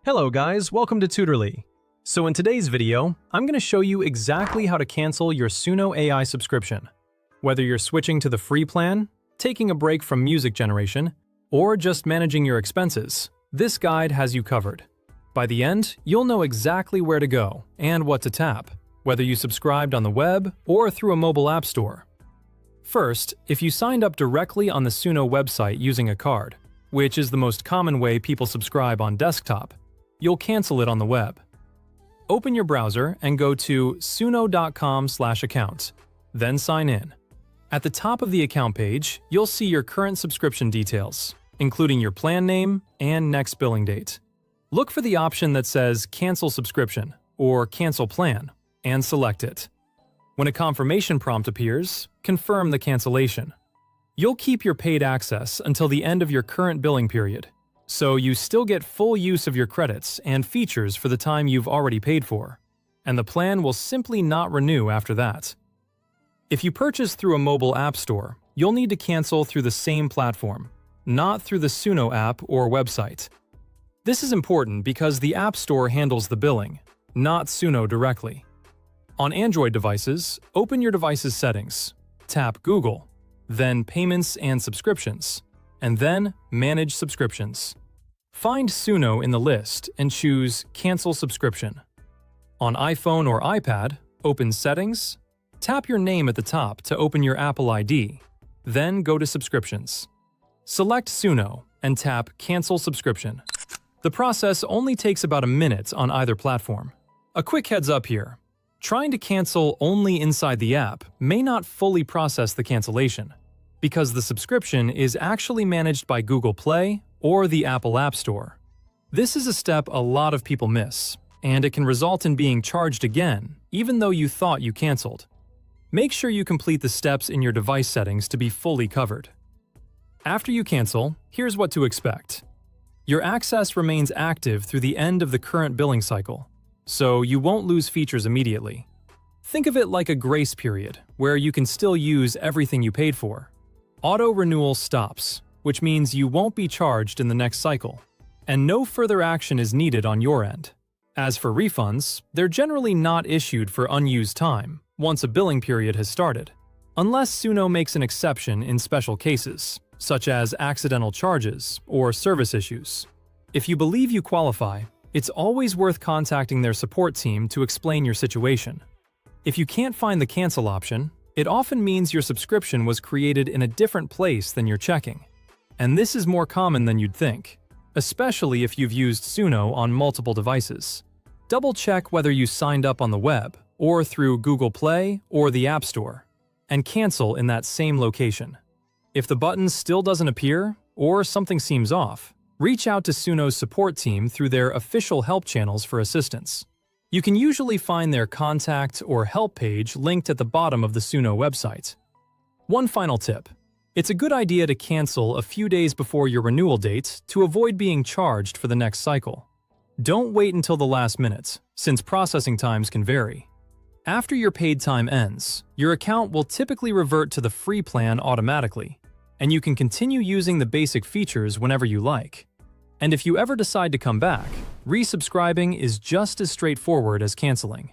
Hello guys, welcome to Tutorly. So in today's video, I'm going to show you exactly how to cancel your Suno AI subscription. Whether you're switching to the free plan, taking a break from music generation, or just managing your expenses, this guide has you covered. By the end, you'll know exactly where to go and what to tap, whether you subscribed on the web or through a mobile app store. First, if you signed up directly on the Suno website using a card, which is the most common way people subscribe on desktop, you'll cancel it on the web. Open your browser and go to suno.com/account, then sign in. At the top of the account page, you'll see your current subscription details, including your plan name and next billing date. Look for the option that says Cancel Subscription or Cancel Plan, and select it. When a confirmation prompt appears, confirm the cancellation. You'll keep your paid access until the end of your current billing period, so you still get full use of your credits and features for the time you've already paid for, and the plan will simply not renew after that. If you purchase through a mobile app store, you'll need to cancel through the same platform, not through the Suno app or website. This is important because the App Store handles the billing, not Suno directly. On Android devices, open your device's settings, tap Google, then Payments and Subscriptions, and then Manage Subscriptions. Find Suno in the list and choose Cancel Subscription. On iPhone or iPad, open Settings, tap your name at the top to open your Apple ID, then go to Subscriptions. Select Suno and tap Cancel Subscription. The process only takes about a minute on either platform. A quick heads up here. Trying to cancel only inside the app may not fully process the cancellation, because the subscription is actually managed by Google Play or the Apple App Store. This is a step a lot of people miss, and it can result in being charged again, even though you thought you canceled. Make sure you complete the steps in your device settings to be fully covered. After you cancel, here's what to expect. Your access remains active through the end of the current billing cycle, so you won't lose features immediately. Think of it like a grace period, where you can still use everything you paid for. Auto-renewal stops, which means you won't be charged in the next cycle, and no further action is needed on your end. As for refunds, they're generally not issued for unused time once a billing period has started, unless Suno makes an exception in special cases, such as accidental charges or service issues. If you believe you qualify, it's always worth contacting their support team to explain your situation. If you can't find the cancel option, it often means your subscription was created in a different place than you're checking. And this is more common than you'd think, especially if you've used Suno on multiple devices. Double-check whether you signed up on the web, or through Google Play or the App Store, and cancel in that same location. If the button still doesn't appear, or something seems off, reach out to Suno's support team through their official help channels for assistance. You can usually find their contact or help page linked at the bottom of the Suno website. One final tip. It's a good idea to cancel a few days before your renewal date to avoid being charged for the next cycle. Don't wait until the last minute, since processing times can vary. After your paid time ends, your account will typically revert to the free plan automatically, and you can continue using the basic features whenever you like. And if you ever decide to come back, resubscribing is just as straightforward as canceling.